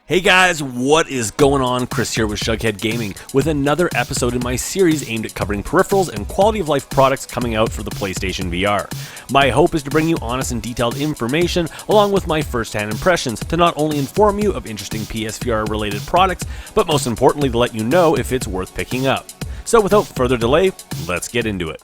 Hey guys, what is going on? Chris here with Warcade Gaming with another episode in my series aimed at covering peripherals and quality of life products coming out for the PlayStation VR. My hope is to bring you honest and detailed information along with my first-hand impressions to not only inform you of interesting PSVR related products, but most importantly to let you know if it's worth picking up. So without further delay, let's get into it.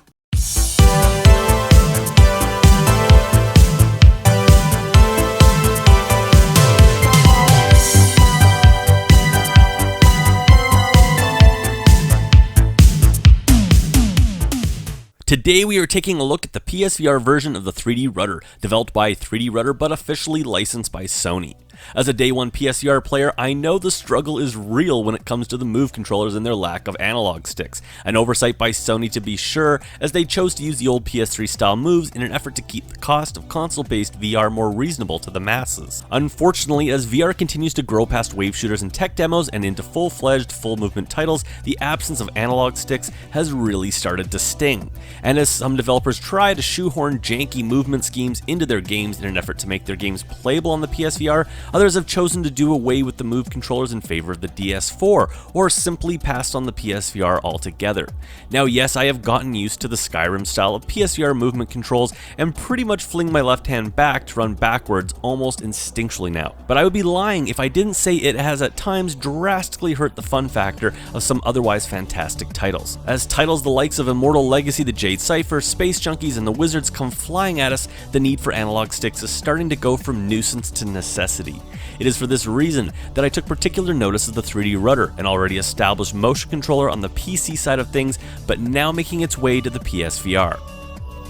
Today we are taking a look at the PSVR version of the 3dRudder, developed by 3dRudder but officially licensed by Sony. As a day one PSVR player, I know the struggle is real when it comes to the Move controllers and their lack of analog sticks. An oversight by Sony to be sure, as they chose to use the old PS3 style moves in an effort to keep the cost of console-based VR more reasonable to the masses. Unfortunately, as VR continues to grow past wave shooters and tech demos and into full-fledged, full-movement titles, the absence of analog sticks has really started to sting. And as some developers try to shoehorn janky movement schemes into their games in an effort to make their games playable on the PSVR, others have chosen to do away with the Move controllers in favor of the DS4, or simply passed on the PSVR altogether. Now yes, I have gotten used to the Skyrim style of PSVR movement controls and pretty much fling my left hand back to run backwards almost instinctually now. But I would be lying if I didn't say it has at times drastically hurt the fun factor of some otherwise fantastic titles. As titles the likes of Immortal Legacy, the Jade, Cypher, Space Junkies, and the Wizards come flying at us, the need for analog sticks is starting to go from nuisance to necessity. It is for this reason that I took particular notice of the 3dRudder, an already established motion controller on the PC side of things, but now making its way to the PSVR.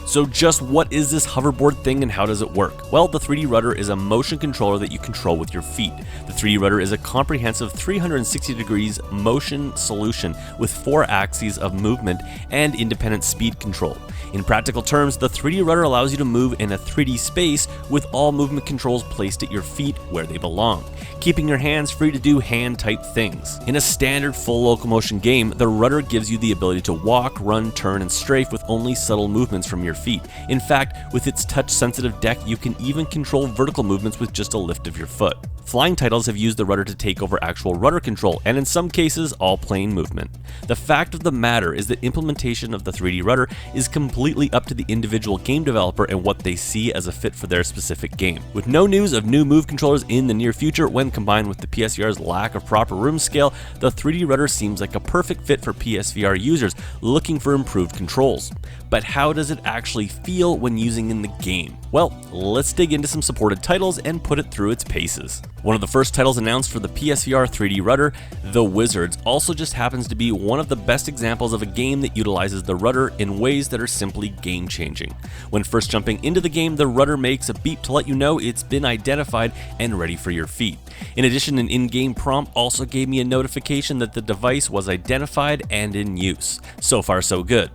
So just what is this hoverboard thing and how does it work? Well, the 3dRudder is a motion controller that you control with your feet. The 3dRudder is a comprehensive 360 degrees motion solution with 4 axes of movement and independent speed control. In practical terms, the 3dRudder allows you to move in a 3D space with all movement controls placed at your feet where they belong, keeping your hands free to do hand-type things. In a standard full locomotion game, the rudder gives you the ability to walk, run, turn, and strafe with only subtle movements from your feet. In fact, with its touch-sensitive deck, you can even control vertical movements with just a lift of your foot. Flying titles have used the rudder to take over actual rudder control, and in some cases, all plane movement. The fact of the matter is that implementation of the 3dRudder is completely up to the individual game developer and what they see as a fit for their specific game. With no news of new Move controllers in the near future, when combined with the PSVR's lack of proper room scale, the 3dRudder seems like a perfect fit for PSVR users looking for improved controls. But how does it actually feel when using in the game? Well, let's dig into some supported titles and put it through its paces. One of the first titles announced for the PSVR 3dRudder, The Wizards, also just happens to be one of the best examples of a game that utilizes the rudder in ways that are simply game-changing. When first jumping into the game, the rudder makes a beep to let you know it's been identified and ready for your feet. In addition, an in-game prompt also gave me a notification that the device was identified and in use. So far, so good.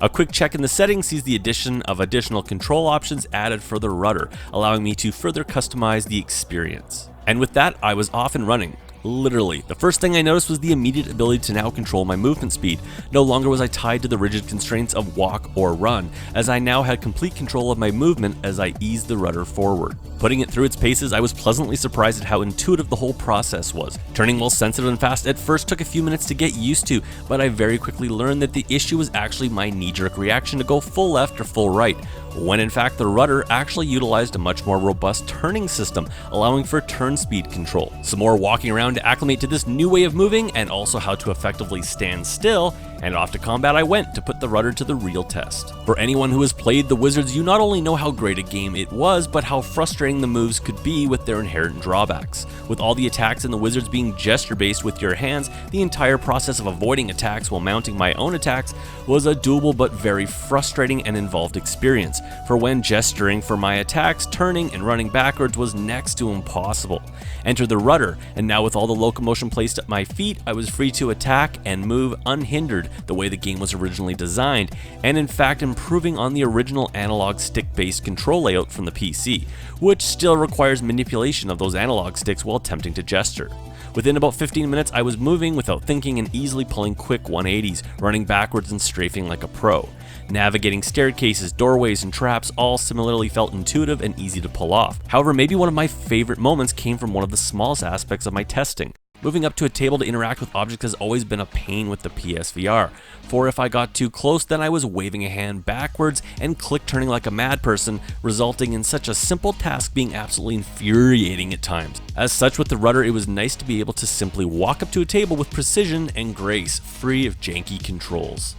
A quick check in the settings sees the addition of additional control options added for the rudder, allowing me to further customize the experience. And with that, I was off and running. Literally. The first thing I noticed was the immediate ability to now control my movement speed. No longer was I tied to the rigid constraints of walk or run, as I now had complete control of my movement as I eased the rudder forward. Putting it through its paces, I was pleasantly surprised at how intuitive the whole process was. Turning while sensitive and fast at first took a few minutes to get used to, but I very quickly learned that the issue was actually my knee-jerk reaction to go full left or full right, when in fact the rudder actually utilized a much more robust turning system, allowing for turn speed control. Some more walking around to acclimate to this new way of moving, and also how to effectively stand still, and off to combat I went to put the rudder to the real test. For anyone who has played The Wizards, you not only know how great a game it was, but how frustrating the moves could be with their inherent drawbacks. With all the attacks in The Wizards being gesture-based with your hands, the entire process of avoiding attacks while mounting my own attacks was a doable but very frustrating and involved experience, for when gesturing for my attacks, turning and running backwards was next to impossible. Enter the rudder, and now with all the locomotion placed at my feet, I was free to attack and move unhindered, the way the game was originally designed, and in fact improving on the original analog stick-based control layout from the PC, which still requires manipulation of those analog sticks while attempting to gesture. Within about 15 minutes, I was moving without thinking and easily pulling quick 180s, running backwards and strafing like a pro. Navigating staircases, doorways, and traps all similarly felt intuitive and easy to pull off. However, maybe one of my favorite moments came from one of the smallest aspects of my testing. Moving up to a table to interact with objects has always been a pain with the PSVR, for if I got too close then I was waving a hand backwards and click turning like a mad person, resulting in such a simple task being absolutely infuriating at times. As such, with the rudder it was nice to be able to simply walk up to a table with precision and grace, free of janky controls.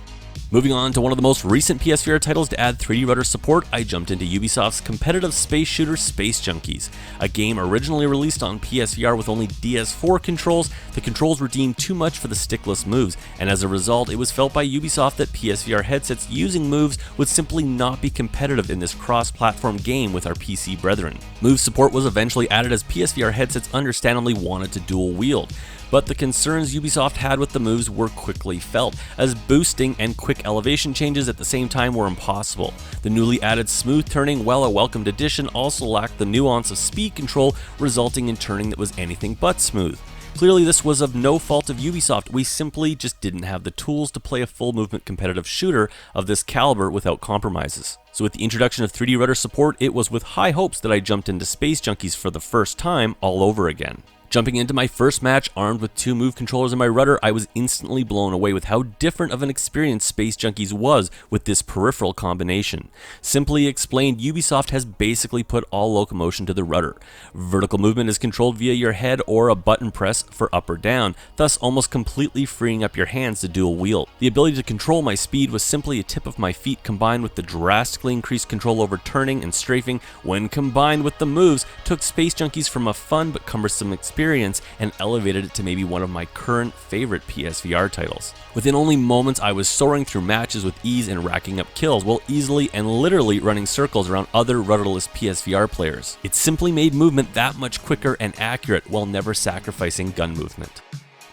Moving on to one of the most recent PSVR titles to add 3dRudder support, I jumped into Ubisoft's competitive space shooter Space Junkies. A game originally released on PSVR with only DS4 controls, the controls were deemed too much for the stickless moves, and as a result it was felt by Ubisoft that PSVR headsets using moves would simply not be competitive in this cross-platform game with our PC brethren. Move support was eventually added as PSVR headsets understandably wanted to dual wield. But the concerns Ubisoft had with the moves were quickly felt, as boosting and quick elevation changes at the same time were impossible. The newly added smooth turning, while a welcomed addition, also lacked the nuance of speed control, resulting in turning that was anything but smooth. Clearly this was of no fault of Ubisoft, we simply just didn't have the tools to play a full movement competitive shooter of this caliber without compromises. So with the introduction of 3dRudder support, it was with high hopes that I jumped into Space Junkies for the first time all over again. Jumping into my first match armed with 2 move controllers and my rudder, I was instantly blown away with how different of an experience Space Junkies was with this peripheral combination. Simply explained, Ubisoft has basically put all locomotion to the rudder. Vertical movement is controlled via your head or a button press for up or down, thus almost completely freeing up your hands to dual wield. The ability to control my speed was simply a tip of my feet combined with the drastically increased control over turning and strafing, when combined with the moves, took Space Junkies from a fun but cumbersome experience and elevated it to maybe one of my current favorite PSVR titles. Within only moments I was soaring through matches with ease and racking up kills while easily and literally running circles around other rudderless PSVR players. It simply made movement that much quicker and accurate while never sacrificing gun movement.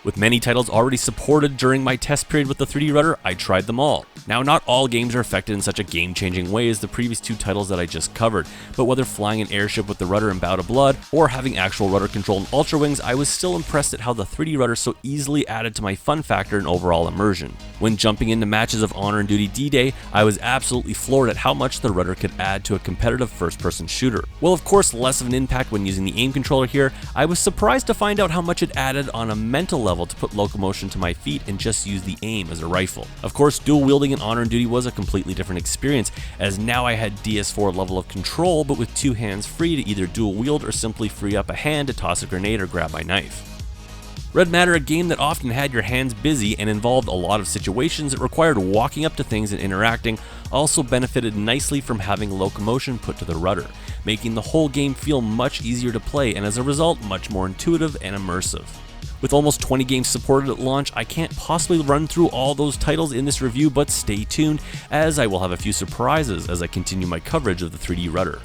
With many titles already supported during my test period with the 3dRudder, I tried them all. Now, not all games are affected in such a game-changing way as the previous 2 titles that I just covered, but whether flying an airship with the rudder in Bout of Blood, or having actual rudder control in Ultra Wings, I was still impressed at how the 3dRudder so easily added to my fun factor and overall immersion. When jumping into matches of Honor and Duty D-Day, I was absolutely floored at how much the rudder could add to a competitive first-person shooter. While of course less of an impact when using the aim controller here, I was surprised to find out how much it added on a mental level to put locomotion to my feet and just use the aim as a rifle. Of course, dual wielding in Honor and Duty was a completely different experience, as now I had DS4 level of control, but with 2 hands free to either dual wield or simply free up a hand to toss a grenade or grab my knife. Red Matter, a game that often had your hands busy and involved a lot of situations that required walking up to things and interacting, also benefited nicely from having locomotion put to the rudder, making the whole game feel much easier to play and as a result much more intuitive and immersive. With almost 20 games supported at launch, I can't possibly run through all those titles in this review, but stay tuned as I will have a few surprises as I continue my coverage of the 3dRudder.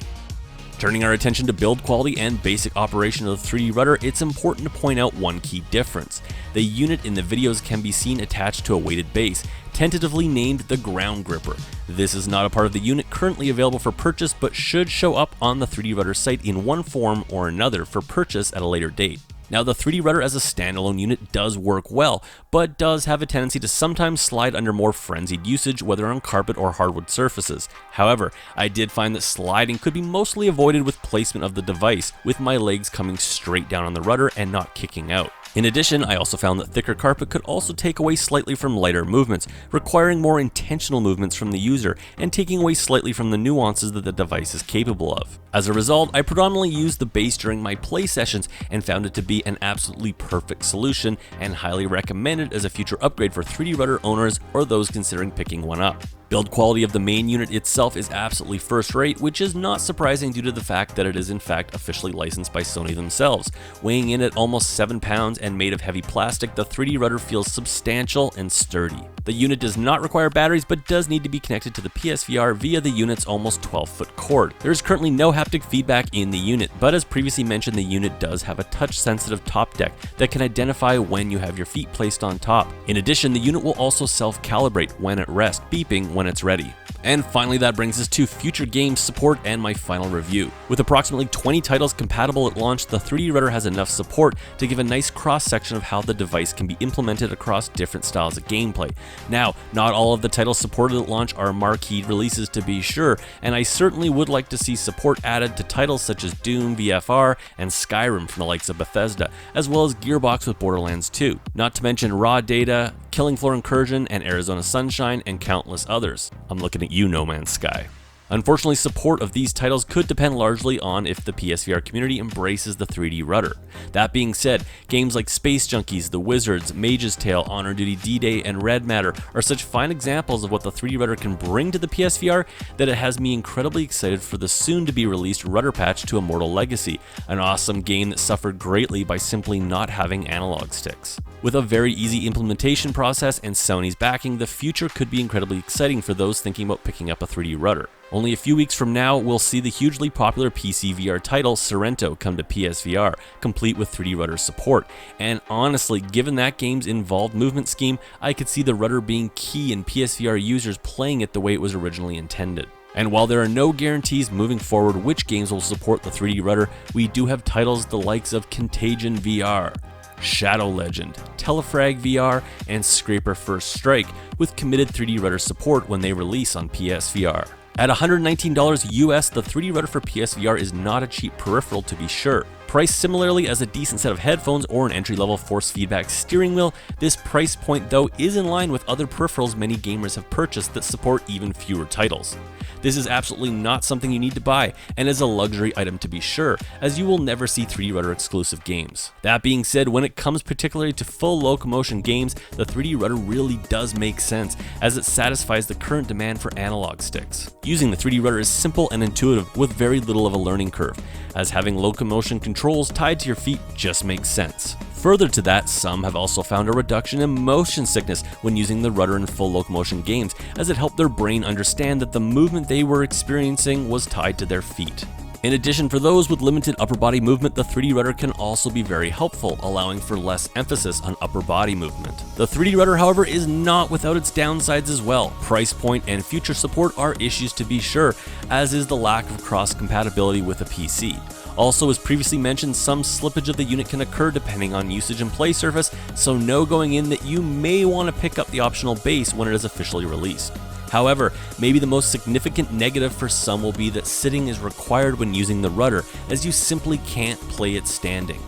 Turning our attention to build quality and basic operation of the 3dRudder, it's important to point out one key difference. The unit in the videos can be seen attached to a weighted base, tentatively named the Ground Gripper. This is not a part of the unit currently available for purchase, but should show up on the 3dRudder site in one form or another for purchase at a later date. Now, the 3dRudder as a standalone unit does work well, but does have a tendency to sometimes slide under more frenzied usage, whether on carpet or hardwood surfaces. However, I did find that sliding could be mostly avoided with placement of the device, with my legs coming straight down on the rudder and not kicking out. In addition, I also found that thicker carpet could also take away slightly from lighter movements, requiring more intentional movements from the user and taking away slightly from the nuances that the device is capable of. As a result, I predominantly used the base during my play sessions and found it to be an absolutely perfect solution and highly recommended as a future upgrade for 3dRudder owners or those considering picking one up. Build quality of the main unit itself is absolutely first rate, which is not surprising due to the fact that it is in fact officially licensed by Sony themselves. Weighing in at almost 7 pounds and made of heavy plastic, the 3dRudder feels substantial and sturdy. The unit does not require batteries, but does need to be connected to the PSVR via the unit's almost 12-foot cord. There is currently no haptic feedback in the unit, but as previously mentioned, the unit does have a touch-sensitive top deck that can identify when you have your feet placed on top. In addition, the unit will also self-calibrate when at rest, beeping when it's ready. And finally, that brings us to future game support and my final review. With approximately 20 titles compatible at launch, the 3dRudder has enough support to give a nice cross-section of how the device can be implemented across different styles of gameplay. Now, not all of the titles supported at launch are marquee releases to be sure, and I certainly would like to see support added to titles such as Doom VFR and Skyrim from the likes of Bethesda, as well as Gearbox with Borderlands 2, not to mention Raw Data, Killing Floor Incursion, and Arizona Sunshine, and countless others. I'm looking at you, No Man's Sky. Unfortunately, support of these titles could depend largely on if the PSVR community embraces the 3dRudder. That being said, games like Space Junkies, The Wizards, Mage's Tale, Honor Duty D-Day, and Red Matter are such fine examples of what the 3dRudder can bring to the PSVR that it has me incredibly excited for the soon-to-be-released rudder patch to Immortal Legacy, an awesome game that suffered greatly by simply not having analog sticks. With a very easy implementation process and Sony's backing, the future could be incredibly exciting for those thinking about picking up a 3dRudder. Only a few weeks from now, we'll see the hugely popular PC VR title Sairento come to PSVR, complete with 3dRudder support. And honestly, given that game's involved movement scheme, I could see the rudder being key in PSVR users playing it the way it was originally intended. And while there are no guarantees moving forward which games will support the 3dRudder, we do have titles the likes of Contagion VR, Shadow Legend, Telefrag VR, and Scraper First Strike, with committed 3dRudder support when they release on PSVR. At $119 US, the 3dRudder for PSVR is not a cheap peripheral to be sure. Priced similarly as a decent set of headphones or an entry-level force feedback steering wheel, this price point though is in line with other peripherals many gamers have purchased that support even fewer titles. This is absolutely not something you need to buy, and is a luxury item to be sure, as you will never see 3dRudder exclusive games. That being said, when it comes particularly to full locomotion games, the 3dRudder really does make sense, as it satisfies the current demand for analog sticks. Using the 3dRudder is simple and intuitive, with very little of a learning curve, as having locomotion controls tied to your feet just makes sense. Further to that, some have also found a reduction in motion sickness when using the rudder in full locomotion games, as it helped their brain understand that the movement they were experiencing was tied to their feet. In addition, for those with limited upper body movement, the 3dRudder can also be very helpful, allowing for less emphasis on upper body movement. The 3dRudder, however, is not without its downsides as well. Price point and future support are issues to be sure, as is the lack of cross-compatibility with a PC. Also, as previously mentioned, some slippage of the unit can occur depending on usage and play surface, so know going in that you may want to pick up the optional base when it is officially released. However, maybe the most significant negative for some will be that sitting is required when using the rudder, as you simply can't play it standing.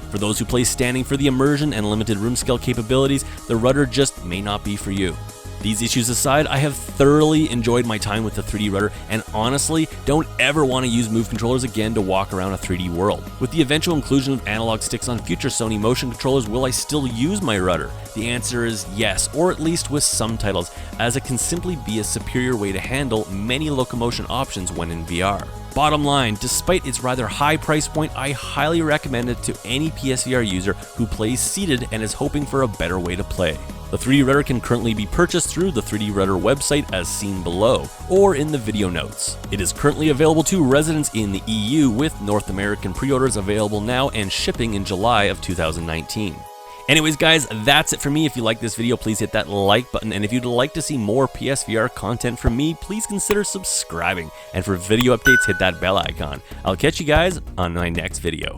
For those who play standing for the immersion and limited room scale capabilities, the rudder just may not be for you. These issues aside, I have thoroughly enjoyed my time with the 3dRudder, and honestly don't ever want to use Move controllers again to walk around a 3D world. With the eventual inclusion of analog sticks on future Sony motion controllers, will I still use my rudder? The answer is yes, or at least with some titles, as it can simply be a superior way to handle many locomotion options when in VR. Bottom line, despite its rather high price point, I highly recommend it to any PSVR user who plays seated and is hoping for a better way to play. The 3dRudder can currently be purchased through the 3dRudder website as seen below, or in the video notes. It is currently available to residents in the EU, with North American pre-orders available now and shipping in July of 2019. Anyways guys, that's it for me. If you like this video, please hit that like button, and if you'd like to see more PSVR content from me, please consider subscribing, and for video updates, hit that bell icon. I'll catch you guys on my next video.